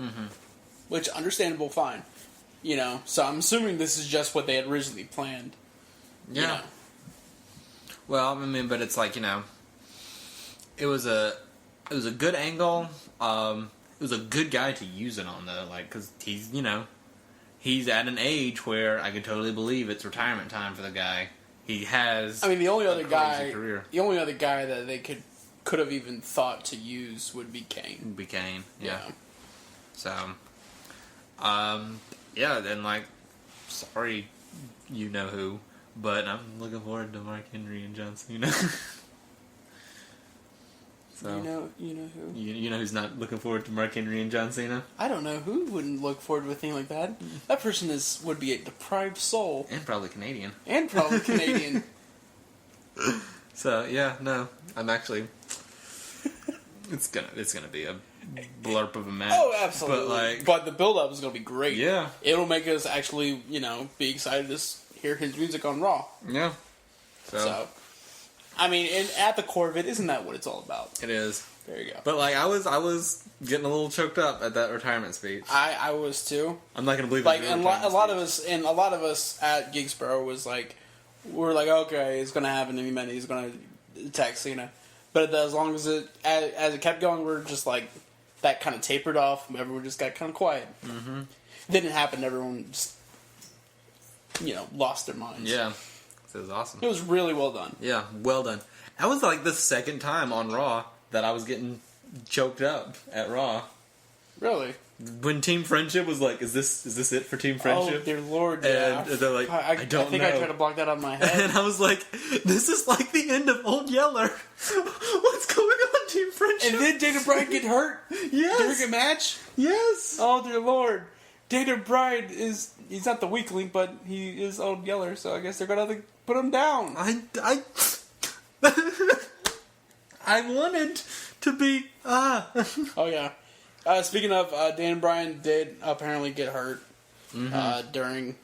which understandable, fine. So I'm assuming this is just what they had originally planned. Yeah. Well, I mean, but it's like, it was a good angle. It was a good guy to use it on, though, like, because he's, he's at an age where I could totally believe it's retirement time for the guy. He has. I mean, the only other guy that they could have even thought to use would be Kane. Yeah. So, then like, sorry, you know who. But I'm looking forward to Mark Henry and John Cena. So, you know who? You know who's not looking forward to Mark Henry and John Cena? I don't know who wouldn't look forward to a thing like that. That person would be a deprived soul. And probably Canadian. So I'm actually. It's gonna be a blurb of a match. Oh, absolutely. But the build up is gonna be great. Yeah, it'll make us actually be excited to hear his music on Raw. Yeah. So, I mean, at the core of it, isn't that what it's all about? It is. There you go. But like, I was getting a little choked up at that retirement speech. I was too. I'm not gonna believe like, and a lot of us at Geeksboro was like, we're like, okay, it's gonna happen any minute. He's gonna attack Cena. But as long as it kept going, we're just like, that kind of tapered off. Everyone just got kind of quiet. Mm-hmm. Then it happened. Everyone just, lost their minds. Yeah. It was awesome. It was really well done. Yeah, well done. That was like the second time on Raw that I was getting choked up at Raw. Really? When Team Friendship was like, is this it for Teim Friendship? Oh, dear Lord, yeah. And they're like, I don't know. I tried to block that out of my head. And I was like, this is like the end of Old Yeller. What's going on, Team Friendship? And then Dana Bryan get hurt? Yes. During a match? Yes. Oh, dear Lord. Dana Bryan he's not the weakling, but he is Old Yeller, so I guess they're going to put him down. I wanted to be, Oh, yeah. Speaking of, Dan Bryan did apparently get hurt during...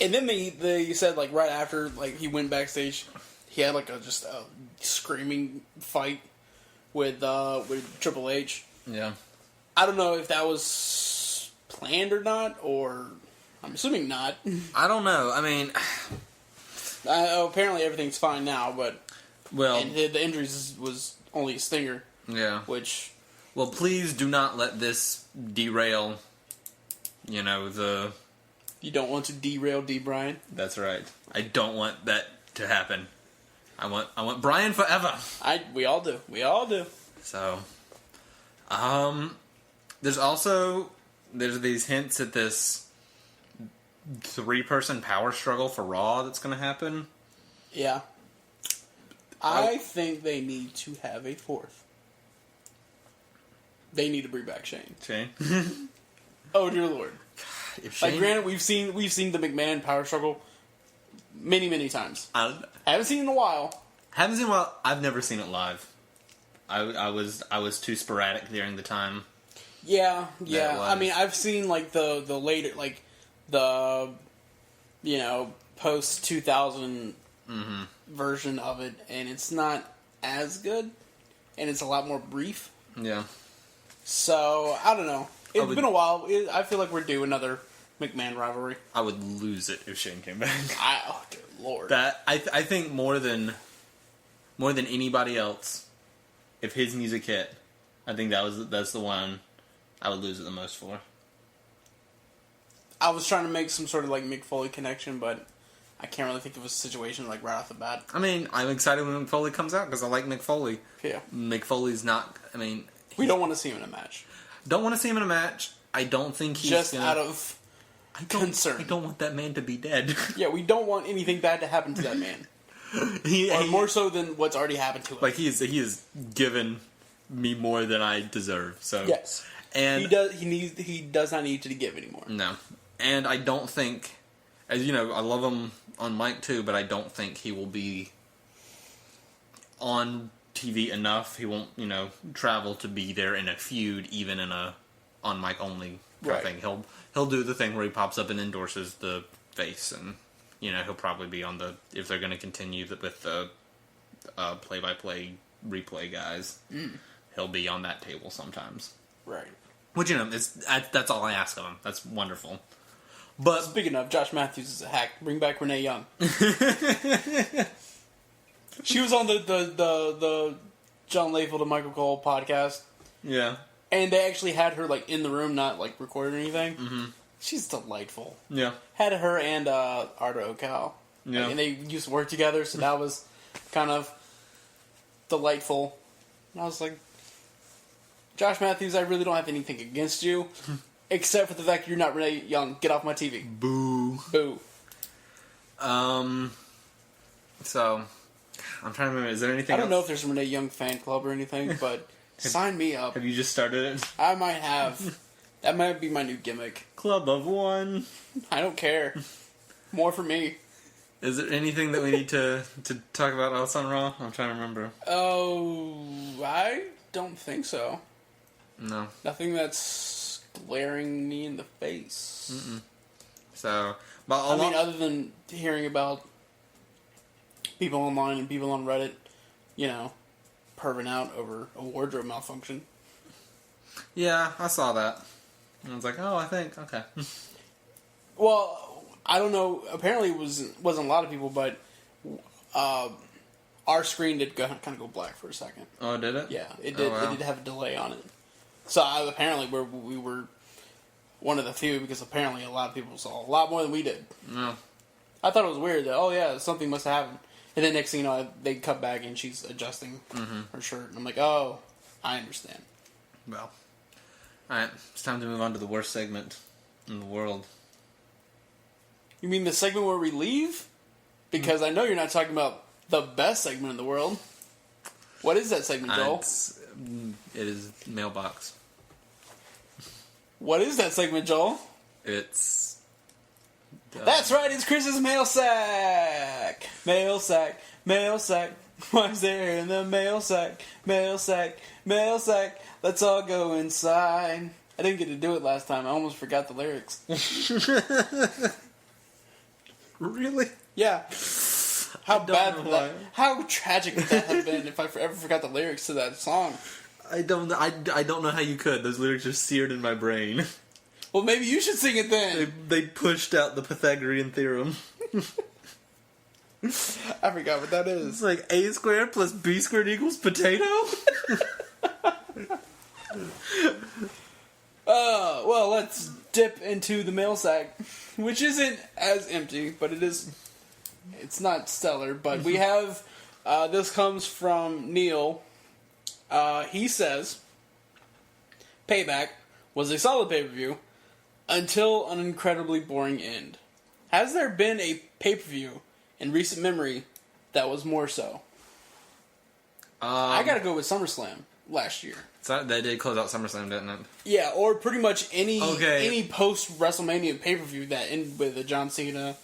And then they said, like, right after, like, he went backstage, he had, like, just a screaming fight with Triple H. Yeah. I don't know if that was planned or not, or... I'm assuming not. I don't know. I mean... apparently everything's fine now, but... Well... And the injuries was only a stinger. Yeah. Which... Well, please do not let this derail, the... You don't want to derail D. Bryan? That's right. I don't want that to happen. I want Bryan forever. We all do. We all do. So, there's these hints at this 3-person power struggle for Raw that's going to happen. Yeah. I think they need to have a 4th. They need to bring back Shane. Shane? Oh dear Lord. If Shane... Like, granted, we've seen the McMahon power struggle many, many times. Haven't seen it in a while. I've never seen it live. I was too sporadic during the time. Yeah. I mean, I've seen like the later, like the post 2000 version of it, and it's not as good, and it's a lot more brief. Yeah. So I don't know. It's been a while. I feel like we're due another McMahon rivalry. I would lose it if Shane came back. Oh dear Lord. That I think more than anybody else, if his music hit, I think that's the one I would lose it the most for. I was trying to make some sort of like Mick Foley connection, but I can't really think of a situation like right off the bat. I mean, I'm excited when Mick Foley comes out because I like Mick Foley. Yeah. Mick Foley's not. I mean, we don't want to see him in a match. Don't want to see him in a match. I don't think he's just out of concern. I don't want that man to be dead. Yeah, we don't want anything bad to happen to that man. Or more so than what's already happened to him. Like he has given me more than I deserve. So yes, and he does not need to give anymore. No, and I don't think, as you know, I love him on mic too, but I don't think he will be on TV enough. He won't, travel to be there in a feud, even in a on mic only kind of thing. He'll do the thing where he pops up and endorses the face, and he'll probably be on the, if they're going to continue with the play-by-play replay guys. He'll be on that table sometimes. Right. Which that's all I ask of him. That's wonderful. But speaking of, Josh Matthews is a hack. Bring back Renee Young. She was on the John Layfield and Michael Cole podcast. Yeah. And they actually had her like in the room, not like recording or anything. Mm-hmm. She's delightful. Yeah. Had her and Arda Ocal. Yeah. And they used to work together, so that was kind of delightful. And I was like, Josh Matthews, I really don't have anything against you, except for the fact you're not Renee Young. Get off my TV. Boo. Boo. So, I'm trying to remember, is there anything I don't know if there's a Renee Young fan club or anything, but sign me up. Have you just started it? I might have. That might be my new gimmick. Club of one. I don't care. More for me. Is there anything that we need to talk about else on Raw? I'm trying to remember. Oh, I don't think so. No. Nothing that's glaring me in the face. Mm-mm. So, but other than hearing about people online and people on Reddit, perving out over a wardrobe malfunction. Yeah, I saw that. And I was like, oh, I think, okay. Well, I don't know. Apparently it wasn't a lot of people, but our screen did kind of go black for a second. Oh, did it? Yeah, it did. Oh, wow. It did have a delay on it. So apparently we were one of the few, because apparently a lot of people saw a lot more than we did. No. I thought it was weird that, oh yeah, something must have happened. And then next thing you know, they cut back and she's adjusting her shirt. And I'm like, oh, I understand. Well, alright, it's time to move on to the worst segment in the world. You mean the segment where we leave? Because I know you're not talking about the best segment in the world. What is that segment, Joel? It is Mailbox. What is that segment, Joel? It's... That's right, it's Chris's mail sack! Mail sack, mail sack, Why's there in the mail sack? Mail sack, mail sack. Let's all go inside. I didn't get to do it last time. I almost forgot the lyrics. Really? Yeah. How bad would that? How tragic would that have been if I ever forgot the lyrics to that song? I don't know how you could. Those lyrics are seared in my brain. Well, maybe you should sing it then. They pushed out the Pythagorean theorem. I forgot what that is. It's like a squared plus b squared equals potato? Well, let's dip into the mail sack, which isn't as empty, but it's not stellar, but we have, this comes from Neil. He says, Payback was a solid pay-per-view until an incredibly boring end. Has there been a pay-per-view in recent memory that was more so? I gotta go with SummerSlam last year. So they did close out SummerSlam, didn't it? Yeah, or pretty much any post-WrestleMania pay-per-view that ended with a John Cena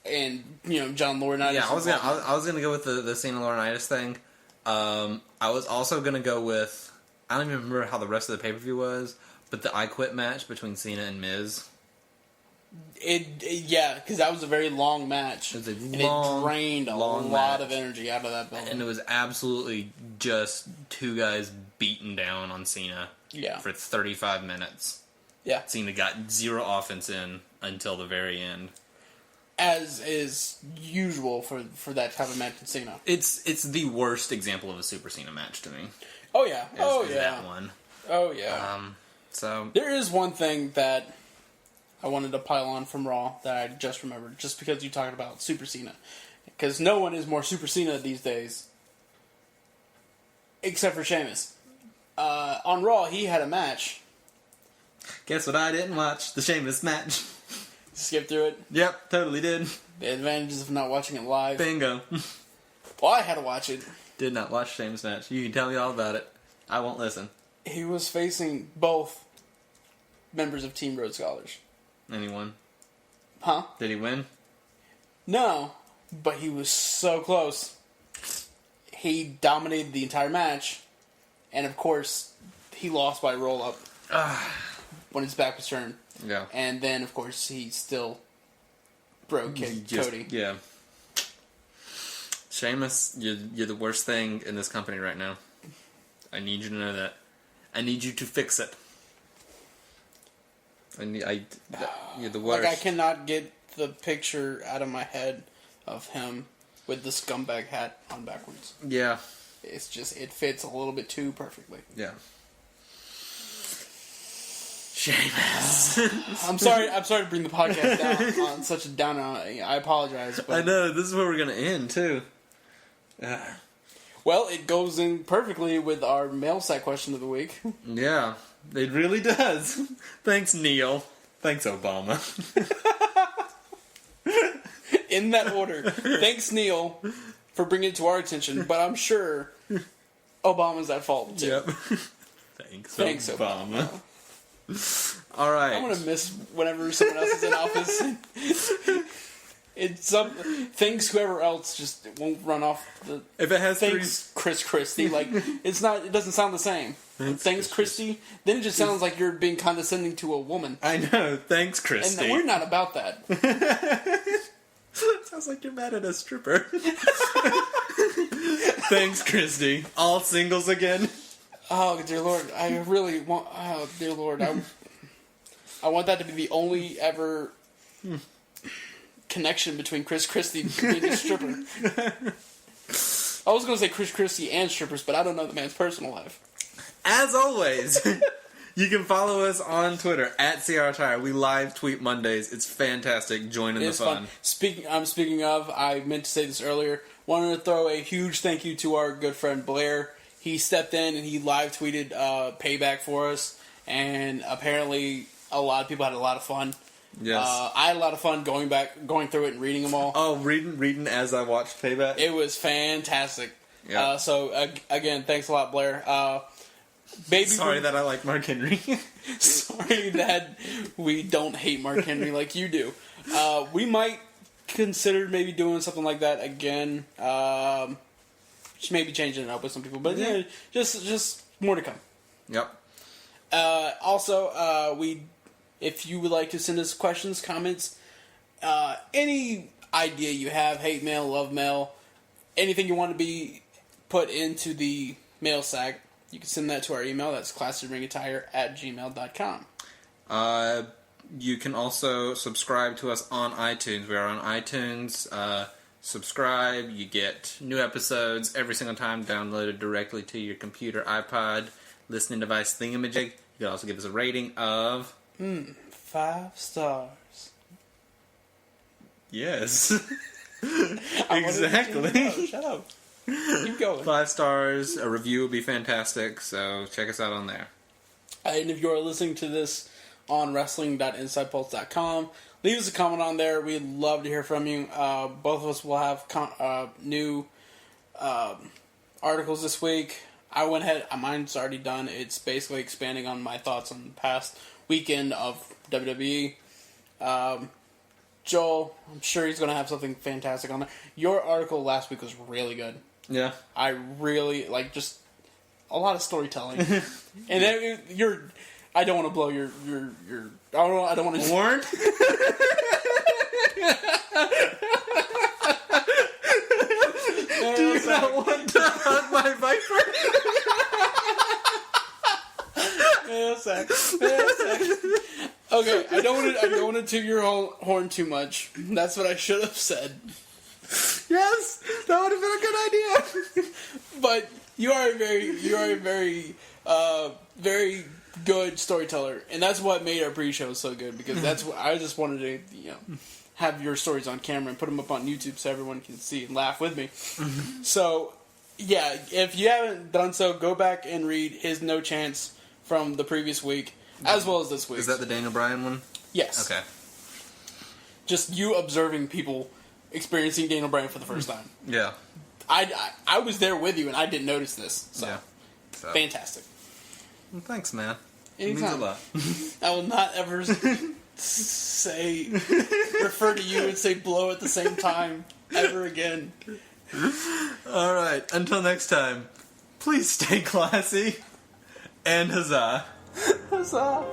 and, John Laurinaitis. Yeah, I was gonna go with the Cena Laurinaitis thing. I was also gonna go with, I don't even remember how the rest of the pay-per-view was, but the I Quit match between Cena and Miz. Yeah, because that was a very long match. It was it drained a lot of energy out of that building. And it was absolutely just two guys beating down on Cena for 35 minutes. Yeah. Cena got zero offense in until the very end. As is usual for that type of match with Cena. It's the worst example of a Super Cena match to me. Oh, yeah. Is that one. Oh, yeah. So there is one thing that I wanted to pile on from Raw that I just remembered, just because you talked about Super Cena. Because no one is more Super Cena these days, except for Sheamus. On Raw, he had a match. Guess what I didn't watch? The Sheamus match. Skip through it? Yep, totally did. The advantages of not watching it live. Bingo. Well, I had to watch it. Did not watch Sheamus match. You can tell me all about it. I won't listen. He was facing both members of Team Rhodes Scholars. And he won? Huh? Did he win? No, but he was so close. He dominated the entire match, and of course, he lost by roll-up when his back was turned. Yeah. And then, of course, he still kicked Cody. Yeah. Sheamus, you're the worst thing in this company right now. I need you to know that. I need you to fix it. You're the worst. Like, I cannot get the picture out of my head of him with the scumbag hat on backwards. Yeah. It's just, it fits a little bit too perfectly. Yeah. Sheamus. I'm sorry to bring the podcast down on such a down. I apologize. But I know, this is where we're going to end, too. Well, it goes in perfectly with our mail sack question of the week. Yeah, it really does. Thanks, Neil. Thanks, Obama. In that order. Thanks, Neil, for bringing it to our attention, but I'm sure Obama's at fault, too. Yep. Thanks, Obama. All right. I'm going to miss whenever someone else is in office. It's thanks whoever else just won't run off the. If it has thanks Chris Christie, like it's not. It doesn't sound the same. Thanks Christie. Then it just sounds like you're being condescending to a woman. I know. Thanks Christie. And we're not about that. Sounds like you're mad at a stripper. Thanks Christie. All singles again. Oh dear Lord, I really want. Oh dear Lord, I want that to be the only ever. Connection between Chris Christie being a stripper. I was going to say Chris Christie and strippers, but I don't know the man's personal life. As always, you can follow us on Twitter at Attire. We live tweet Mondays. It's fantastic. Join in the fun. Speaking of, I meant to say this earlier. Wanted to throw a huge thank you to our good friend Blair. He stepped in and he live tweeted Payback for us, and apparently a lot of people had a lot of fun. Yes. I had a lot of fun going through it and reading them all. Oh, reading as I watched Payback? It was fantastic. Yep. So, again, thanks a lot, Blair. Sorry that I like Mark Henry. Sorry that we don't hate Mark Henry like you do. We might consider maybe doing something like that again. maybe changing it up with some people, but yeah, just more to come. Yep. Also, if you would like to send us questions, comments, any idea you have, hate mail, love mail, anything you want to be put into the mail sack, you can send that to our email. That's classicringattire@gmail.com. You can also subscribe to us on iTunes. We are on iTunes. Subscribe. You get new episodes every single time downloaded directly to your computer, iPod, listening device thingamajig. You can also give us a rating of... 5 stars. Yes. Exactly. Shut up. Keep going. 5 stars. A review would be fantastic, so check us out on there. And if you're listening to this on wrestling.insidepulse.com, leave us a comment on there. We'd love to hear from you. Both of us will have new articles this week. I went ahead, mine's already done. It's basically expanding on my thoughts on the past weekend of WWE. Joel, I'm sure he's going to have something fantastic on there. Your article last week was really good. Yeah. I really, just a lot of storytelling. And then I don't want to blow your I don't want to... Warren? Do you not want to hug my Viper? Okay, I don't want to toot your horn too much. That's what I should have said. Yes, that would have been a good idea. But you are a very good storyteller, and that's what made our pre-show so good. Because that's what I just wanted to, have your stories on camera and put them up on YouTube so everyone can see and laugh with me. So, yeah, if you haven't done so, go back and read his No Chance from the previous week, as well as this week. Is that the Daniel Bryan one? Yes. Okay. Just you observing people experiencing Daniel Bryan for the first time. Yeah. I was there with you, and I didn't notice this. So, yeah. Fantastic. Well, thanks, man. Anytime. It means a lot. I will not ever refer to you and say blow at the same time ever again. All right. Until next time, please stay classy and huzzah. Huzzah.